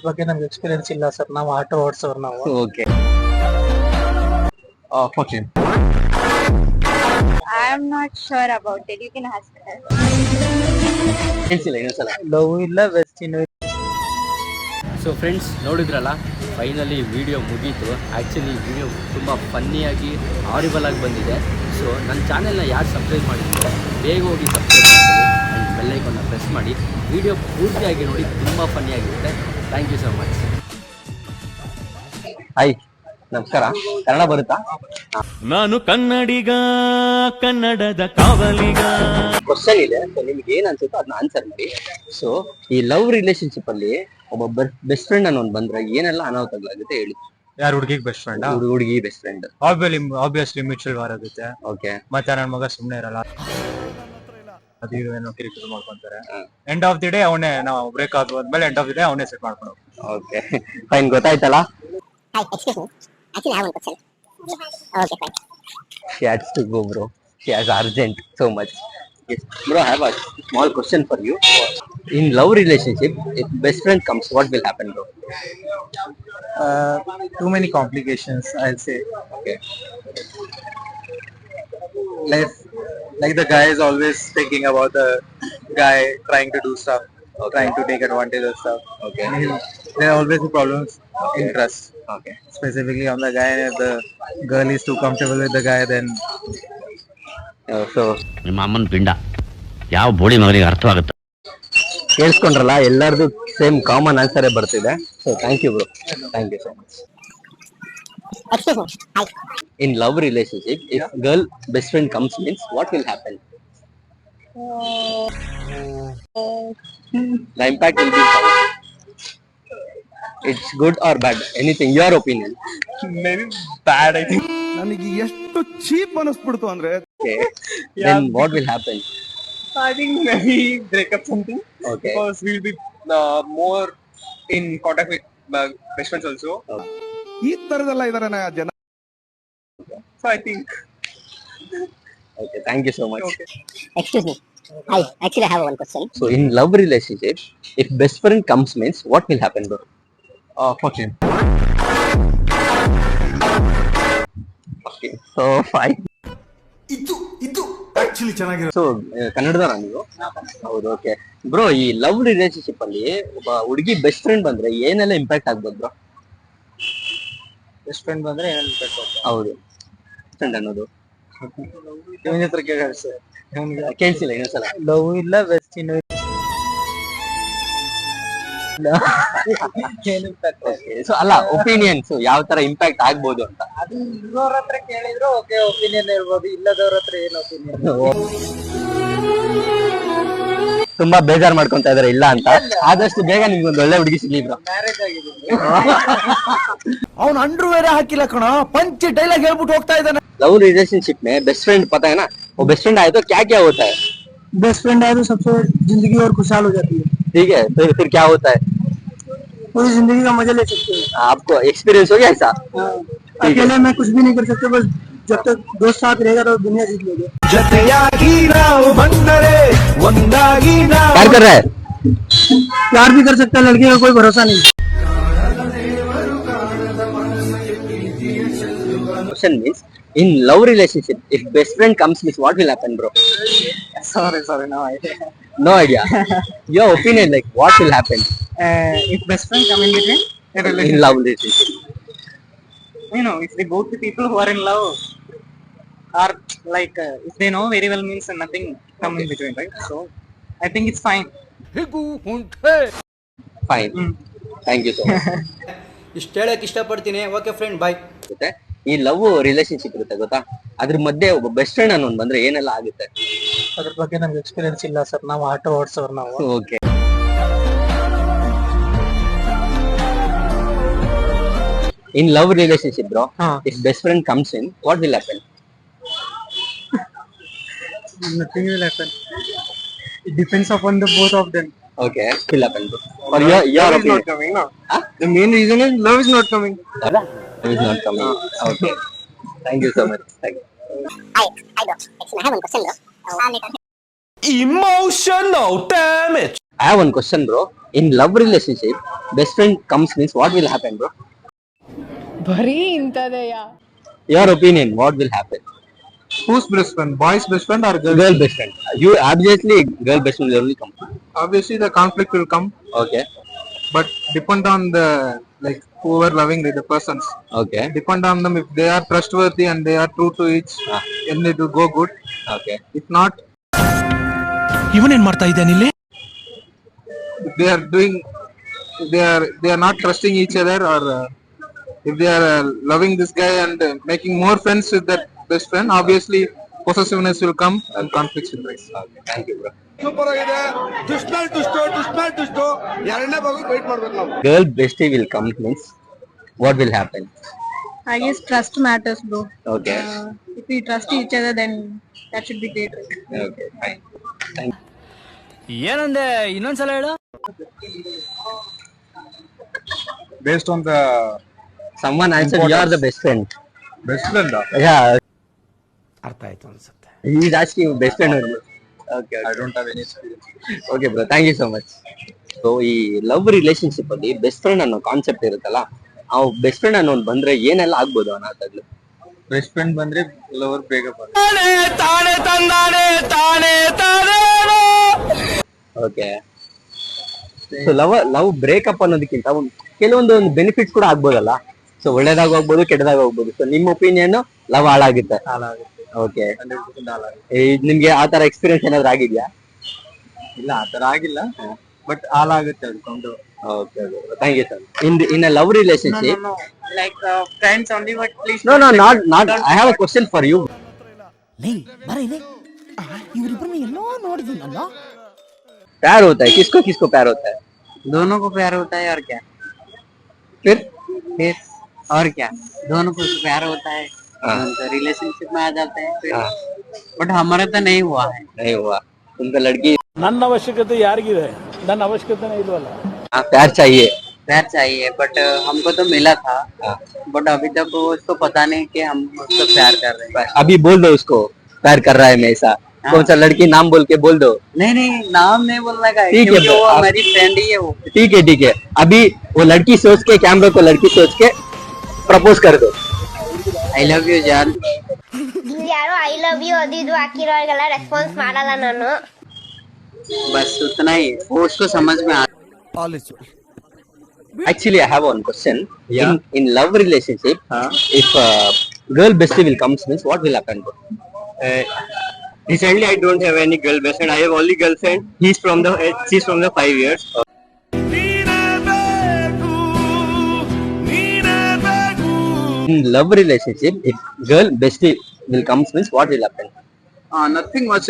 ಬಗ್ಗೆ ನಮ್ಗೆ ಎಕ್ಸ್ಪೀರಿಯನ್ಸ್ ಇಲ್ಲ ಸರ್. ನಾವು ಆಟೋ ಓಡಿಸೋರು ನಾವು. Okay. 14. I am not sure about it. You can ask her. ಹೇಳ್ಸಿಲ್ಲ ಇನ್ನೊಂದ್ಸಲ. ಲವ್ ಇಲ್ಲ, ವೆಸ್ಟ್ ಇಲ್ಲ. ಸೊ ಫ್ರೆಂಡ್ಸ್, ನೋಡಿದ್ರಲ್ಲ, ಫೈನಲಿ ವಿಡಿಯೋ ಮುಗೀತು. ಆ್ಯಕ್ಚುಲಿ ವಿಡಿಯೋ ತುಂಬ ಫನ್ನಿಯಾಗಿ ಹಾರಿಬಲ್ ಆಗಿ ಬಂದಿದೆ. ಸೊ ನನ್ನ ಚಾನೆಲ್ನ ಯಾರು ಸಬ್ಸ್ಕ್ರೈಬ್ ಮಾಡಿದ್ರೆ ಬೇಗ ಹೋಗಿ ಸಬ್ಸ್ಕ್ರೈಬ್ ಮಾಡಿ ಆ್ಯಂಡ್ ಬೆಲ್ ಐಕಾನ್ನ ಪ್ರೆಸ್ ಮಾಡಿ. ವಿಡಿಯೋ ಪೂರ್ತಿಯಾಗಿ ನೋಡಿ, ತುಂಬ ಫನ್ನಿಯಾಗಿರುತ್ತೆ. Thank you so much. Hi, ನಮಸ್ಕಾರ. ಕನ್ನಡ ಬರುತ್ತಾ? ನಾನು ಕನ್ನಡಿಗ, ಕನ್ನಡದ ಕಾವಲಿಗ. ಕ್ವಶನ್ ಇದೆ, ಸೊ ನಿಮ್ಗೆ ಏನ್ ಅನ್ಸುತ್ತೋ ಅದನ್ನ ಆನ್ಸರ್ ಮಾಡಿ. ಸೊ ಈ ಲವ್ ರಿಲೇಶನ್ಶಿಪ್ ಅಲ್ಲಿ ಒಬ್ಬ ಬೆಸ್ಟ್ ಫ್ರೆಂಡ್ ಅನ್ನೋನ್ ಬಂದ್ರೆ ಏನೆಲ್ಲ ಅನಾಹುತಗಳಾಗುತ್ತೆ ಹೇಳಿ. ಯಾರು ಹುಡುಗಿಗೆ ಬೆಸ್ಟ್ ಫ್ರೆಂಡ್? ಹುಡುಗಿ best friend obviously mutual war ಆಗುತ್ತೆ. ಓಕೆ. ಮತ್ತೆ ನನ್ನ ಮಗ ಸುಮ್ನೆ ಇರಲ್ಲ, ಅದು ಏನೋ ಕಿರಿಕಿರಿ ಮಾಡ್ಕೊಂತಾರೆ. ಎಂಡ್ ಆಫ್ ದಿ ಡೇ ಅವನೇ, ನಾವು ಬ್ರೇಕ್ ಆದ್ಮೇಲೆ ಎಂಡ್ ಆಫ್ ದಿ ಡೇ ಅವನೇ ಸೆಟ್ ಮಾಡ್ಕೊಂಡು ಹೋಗ್ತೀವಿ. ಓಕೆ, ಫೈನ್, ಗೊತ್ತಾಯ್ತಲ್ಲ. Hi, excuse me. Actually, I have one question. Okay, fine. She has to go, bro. She has urgent so much. Yes, bro, I have a small question for you. In love relationship, if best friend comes, what will happen, bro? Too many complications, I'll say. Okay. Like the guy is always thinking about the guy trying to do stuff, or trying to take advantage of stuff. Okay. There are always problems in trust. Okay. Specifically on the guy, if the girl is too comfortable with the guy, then So ನಿಮ್ಮ ಅಮ್ಮನ ಪಿಂಡ ಯಾವ ಬೋಳಿ ಮಗನಿಗೆ ಅರ್ಥವಾಗುತ್ತೆ. ಕೇಳಿಸ್ಕೊಂಡ್ರಲ್ಲ, ಎಲ್ಲರದು same common ಆನ್ಸರೇ ಬರ್ತಿದೆ. So thank you, bro. Thank you so much. Excuse me. Hi. In love relationship, if girl best friend comes means what will happen? The impact will be how? It's good or bad? Anything, your opinion. maybe bad, I think. ನನಗೆ ಎಷ್ಟು cheap ಅನಿಸ್ಬಿಡ್ತು ಅಂದ್ರೆ. Okay. Then what will happen? I think maybe break up something. Okay. Because we'll be more in contact with best friends also. ಈ ತರದೆಲ್ಲ ಇದಾರೆ ಜನ. So I think. Okay, thank you so much. Okay. Excuse me. Hi. Actually, I have one question. So in love relationship, if best friend comes means what will happen, bro? 14. Okay. So fine. ಇದು actually ಚೆನ್ನಾಗಿರೋ. So ಕನ್ನಡದವರ ನೀವು? ಹೌದು. Okay bro, ಈ love relationship ಅಲ್ಲಿ ಒಬ್ಬ ಹುಡುಗಿ best friend ಬಂದ್ರೆ ಏನೆಲ್ಲ ಇಂಪ್ಯಾಕ್ಟ್ ಆಗ್ಬೋದು ಬ್ರೋ? ಬೆಸ್ಟ್ ಫ್ರೆಂಡ್ ಬಂದ್ರೆ ಏನ್ ಬೇಕು? ಹೌದು, ಫ್ರೆಂಡ್ ಅನ್ನೋದು ಇವನ ಹತ್ರ ಕೇಳಿ ಸರ್. ಕೇಳಿಸಿಲ್ಲ ಇನ್ನೊಂದ್ಸಲ. ಲವ್ ಇಲ್ಲ, ವೆಸ್ಟ್ ಇಲ್ಲ. ಸೊ ಅಲ್ಲ, ಒಪಿನಿಯನ್ಸ್ ಯಾವ ತರ ಇಂಪ್ಯಾಕ್ಟ್ ಆಗ್ಬೋದು ಅಂತ. ಅದು ಇರೋರ ಹತ್ರ ಕೇಳಿದ್ರು ಓಕೆ, ಒಪಿನಿಯನ್ ಹೇಳ್ಬೋದು. ಇಲ್ಲದವ್ರ ಹತ್ರ ಏನು ಒಪಿನಿಯನ್? ತುಂಬಾ ಬೇಜಾರ್ ಮಾಡ್ಕೊಂತ ಇದಾರೆ ಇಲ್ಲ ಅಂತ. ಆದಷ್ಟು ಬೇಗ ನಿಮ್ಗೆ ಒಂದು ಒಳ್ಳೆ ಹುಡುಗಿ ಸಿಗ್ಲಿ ಬ್ರೋ. ಮ್ಯಾರೇಜ್ ಆಗಿದೆ. ಅವ್ನು ಅಂಡರ್ ವೇರ್ ಹಾಕಿಲ್ಲ ಕಣ, ಪಂಚ್ ಡೈಲಾಗ್ ಹೇಳ್ಬಿಟ್ಟು ಹೋಗ್ತಾ ಇದ್ದಾನೆ. लव रिलेशनशिप में बेस्ट फ्रेंड पता है ना, वो बेस्ट फ्रेंड आए तो क्या क्या होता है? बेस्ट फ्रेंड आए तो सबसे जिंदगी और खुशहाल हो जाती है. ठीक है, फिर क्या होता है? पूरी जिंदगी का मजा ले सकते हैं. आपको एक्सपीरियंस हो गया ऐसा? अकेले में कुछ भी नहीं कर सकते, बस जब तक दोस्त साथ रहेगा तो दुनिया जीत लेंगे. प्यार कर रहा है? प्यार भी कर सकता है, लड़के का कोई भरोसा नहीं. Question means in love relationship, if best friend comes means what will happen, bro? Sorry, no idea. No idea. Your opinion, like what will happen If best friend come in between a in relationship, love relationship? you know, if they go to people who are in love, or like if they know very well, means nothing come in between, right? So I think it's fine. Fine. Thank you so much. ಇಷ್ಟು ಹೇಳಕ್ಕೆ ಇಷ್ಟಪಡ್ತೀನಿ. Okay friend, ಬಾಯ್. ಮತ್ತೆ ಈ love relationship ಇರುತ್ತೆ ಗೊತ್ತಾ, ಅದ್ರ ಮಧ್ಯೆ ಒಬ್ಬ ಬೆಸ್ಟ್ ಫ್ರೆಂಡ್ ಅನ್ನೋನ್ ಬಂದ್ರೆ ಏನೆಲ್ಲ ಆಗುತ್ತೆ? ಅದ್ರ ಬಗ್ಗೆ ನಮ್ಗೆ ಎಕ್ಸ್ಪೀರಿಯನ್ಸ್ ಇಲ್ಲ ಸರ್. ನಾವು ಆಟೋ ಓಡಿಸೋರು ನಾವು. Okay. In love relationship, bro, if best friend comes in, what will happen? Nothing will happen. It depends upon the both of them. Okay, will happen, bro. For your Love is opinion. not coming, no. The main reason is love is not coming. Love is not coming. Okay. Thank you so much. Thank you. Hi. Hi, bro. Actually, I have one question, bro. Emotional damage. I have one question, bro. In love relationship, best friend comes means what will happen, bro? ಬರೀ ಇಂಥದೆಯ Your opinion, what will happen? Who's best friend? Boy's best friend or girl? Girl best friend. You obviously girl best friend will only come. Obviously, the conflict will come, Okay. but depend on the like whoever loving the persons. Okay. Depend on them if they are trustworthy and they are true to each, then it will go good. Okay. If not, ಇವನೇನ್ ಮಾಡ್ತಾ ಇದ್ದಾನೆ ಇಲ್ಲಿ? if they are doing, if they are not trusting each other, or if they are loving this guy and making more friends with that best friend, obviously possessiveness will come and conflicts will rise. Okay. Thank you, bro. Super ಆಗಿದೆ. ದುಷ್ಟ ಎರಡನೇ ಭಾಗ wait ಮಾಡ್ಬೇಕು ನಾವು. Girl bestie will come means what will happen? I guess trust matters, bro. Okay. If we trust each other, then that should be great. Okay. Fine. Thank you. ಏನಂದೆ ಇನ್ನೊಂದ್ಸಲ ಹೇಳು. Based on the Someone answered you are the best friend. best friend, Yeah. ಅರ್ಥ ಆಯ್ತು ಅನ್ಸುತ್ತೆ. He is asking you best friend only. Okay. I don't have any experience. Okay, bro. Thank you so much. So ಈ love relationship ಅಲ್ಲಿ best friend ಅನ್ನೋ concept ಇರುತ್ತಲ್ಲ, ಆ best friend unknown ಬಂದ್ರೆ ಏನೆಲ್ಲ ಆಗ್ಬೋದು ಅನ್ನೋದಾಗ್ಲಿ. Best friend ಬಂದ್ರೆ lover breakup. Okay. So love breakup ಅನ್ನೋದಕ್ಕಿಂತ ಕೆಲವೊಂದು ಬೆನಿಫಿಟ್ಸ್ ಕೂಡ ಆಗ್ಬೋದಲ್ಲ. ಸೊ ಒಳ್ಳೇದಾಗ ಹೋಗ್ಬೋದು, ಕೆಟ್ಟದಾಗ ಹೋಗ್ಬೋದು. ಸೊ ನಿಮ್ಮ ಒಪಿನಿಯನ್ ಲವ್ ಹಾಳಾಗುತ್ತೆ. ಓಕೆ. ನಿಮ್ಗೆ ಆ ತರ ಎಕ್ಸ್ಪೀರಿಯನ್ಸ್ ಏನಾದ್ರು ಆಗಿದ್ಯಾ? ಇಲ್ಲ, ಆತರ ಆಗಿಲ್ಲ, ಬಟ್ ಹಾಲಾಗುತ್ತೆ ಅದು ಕೊಂಡು. Okay. Thank you sir. In a love relationship, Like friends only, but please. no, not. I have a question for you. ಇವರಿಬ್ಬರನ್ನ ಎಲ್ಲೋ ನೋಡಿದೀನಲ್ಲ. प्यार होता है, किसको किसको प्यार होता है? दोनों को प्यार होता है, और क्या? फिर फिर और क्या, दोनों को प्यार होता है, हाँ। रिलेशनशिप में आ जाते हैं फिर। हाँ। बट हमारा तो नहीं हुआ है। नहीं हुआ. तुमको लड़की ನನ್ನ ಅವಶ್ಯಕತೆ ಯಾರಿಗಿದೆ? ನನ್ನ ಅವಶ್ಯಕತೆನೇ ಇಲ್ವಲ್ಲ. प्यार चाहिए. प्यार चाहिए, बट हमको तो मिला था, हाँ। बट अभी तक उसको पता नहीं कि हम उसको प्यार कर रहे हैं। अभी बोल दो उसको प्यार कर रहा है मैं ऐसा. कौन सा लड़की नाम बोल के बोल दो. नहीं, नाम नहीं बोलने का है, ठीक है, क्योंकि वो आप- हमारी फ्रेंड ही है वो। ठीक है. अभी वो लड़की सोच के, कैमरा को लड़की सोच के प्रपोज कर दो. आई लव यू जान। ಯಾರು ಐ ಲವ್ ಯು ಅದು ಇದು ಹಾಕಿರೋರಿಗೆಲ್ಲ ರೆಸ್ಪಾನ್ಸ್ ಮಾಡಲ್ಲ ನಾನು. बस उतना ही, वो उसको समझ में आ। Actually, I have one question. In love relationship, if girl bestie will comes means what will happen? Recently, I don't have any girl best friend. I have only girlfriend. She's from the 5 years. In love relationship, if girl bestie will comes means what will happen? Nothing much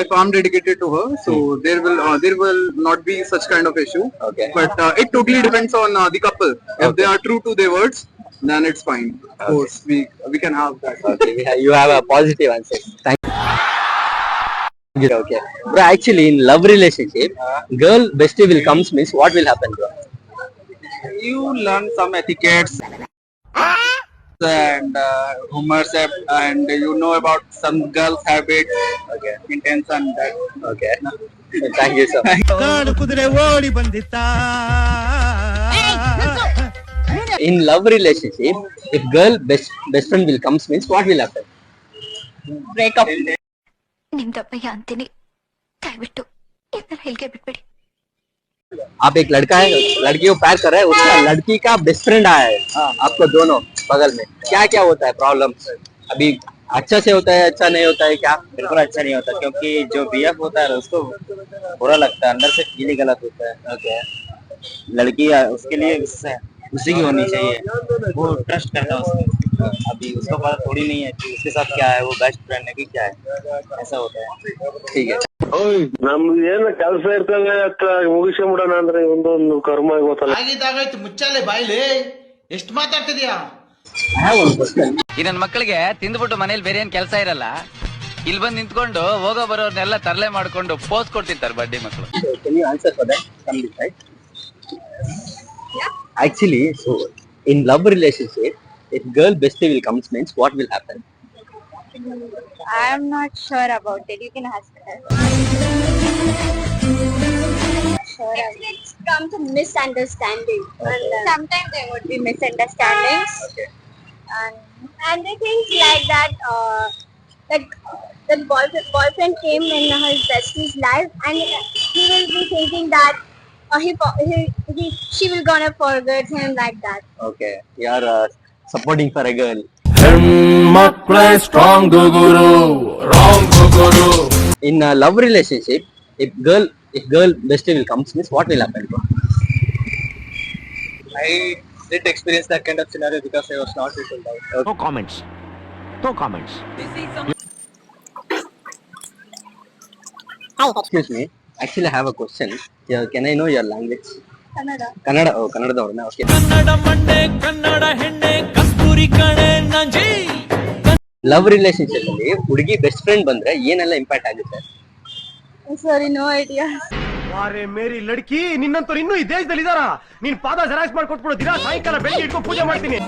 if I'm dedicated to her, so there will not be such kind of issue. Okay. But it totally depends on the couple. If they are true to their words, then it's fine. Of course, we can have that. Okay, you have a positive answer. Thank you. Okay. Bro, actually, in love relationship, girl bestie will comes means what will happen, bro? You learn some etiquettes and humors, and you know about some girls' habits, intents and that. Okay. Thank you, sir. In love relationship, if girl best friend will comes means what will happen? Breakup. ನಿಮ್ದಪ್ಪಯ್ಯ ಅಂತೀನಿ, ದಯವಿಟ್ಟು ಇದನ್ನ ಹೇಳಿಕೆ ಬಿಟ್ಬಿಡಿ. आप एक लड़का है, लड़की को प्यार कर रहा है, उसका लड़की का बेस्ट फ्रेंड आया है, आपको दोनों बगल में, क्या क्या होता है प्रॉब्लम? अभी अच्छा से होता है, अच्छा नहीं होता है क्या? बिल्कुल अच्छा नहीं होता, क्योंकि जो बीएफ होता है उसको बुरा लगता है, अंदर से फील ही गलत होता है. Okay. लड़की उसके लिए उसी की होनी चाहिए, वो ट्रस्ट करता है उसको. अभी उसको पता थोड़ी नहीं है कि उसके साथ क्या है, वो बेस्ट फ्रेंड है कि क्या है, ऐसा होता है. ठीक है. ನಮ್ದು ಏನು ಕೆಲಸ ಇರ್ತದೆ ಅತ್ತ ಮುಗಿಸ್ಕೊಂಡ್ಬಿಡೋಣ ಅಂದ್ರೆ ಒಂದೊಂದು ಕರ್ಮ ಗೊತ್ತಲ್ಲ. ಆಗಿದ್ದಾಗಾಯ್ತು, ಮುಚ್ಚಾಲೆ ಬಾಯ್ಲಿ, ಎಷ್ಟು ಮಾತಾಡ್ತಿದ್ಯಾ? I have one question. ಈ ನನ್ನ ಮಕ್ಕಳಿಗೆ ತಿಂದ್ಬಿಟ್ಟು ಮನೇಲಿ ಬೇರೆ ಏನ್ ಕೆಲಸ ಇರಲ್ಲ, ಇಲ್ಲಿ ಬಂದು ನಿಂತ್ಕೊಂಡು ಹೋಗೋ ಬರೋರ್ನೆಲ್ಲ ತರಲೆ ಮಾಡ್ಕೊಂಡು ಪೋಸ್ ಕೊಡ್ತಿರ್ತಾರೆ ಬಡ್ಡಿ ಮಕ್ಕಳು. So, can you answer for that? Come this side. Actually, so in love relationship, if girl bestie will comes means what will happen? I am not sure about it. You can ask her. sure. Actually, it's come to misunderstanding. Sometimes there would be misunderstandings. Okay. And the things like that, like the boyfriend came in his bestie's life, and he will be thinking that she will gonna forget him like that. Okay, you are supporting for a girl. In a love relationship, if girl bestie will come, means what will happen? I did experience that kind of scenario because I was not into love. No comments. No comments. Excuse me. Actually, I have a question. Yeah, can I know your language? Kannada. Kannada. Oh, Kannada. Okay. Love relationship ಅಲ್ಲಿ ಹುಡುಗಿ best friend ಬಂದ್ರೆ ಏನೆಲ್ಲ impact ಆಗುತ್ತೆ? Sorry, no idea. ಅರೆ ಮೇರಿ ಲಡ್ಕಿ, ನಿನ್ನಂತವ್ರು ಇನ್ನೂ ಈ ದೇಶದಲ್ಲಿ ಇದಾರ? ನೀನ್ ಪಾದ ಜೆರಾಕ್ಸ್ ಮಾಡ್ಕೊಟ್ಬಿಡು, ದಿನ ಸಾಯಂಕಾಲ ಬೆಳಿಗ್ಗೆ ಇಟ್ಕೊಂಡು ಪೂಜೆ ಮಾಡ್ತೀನಿ.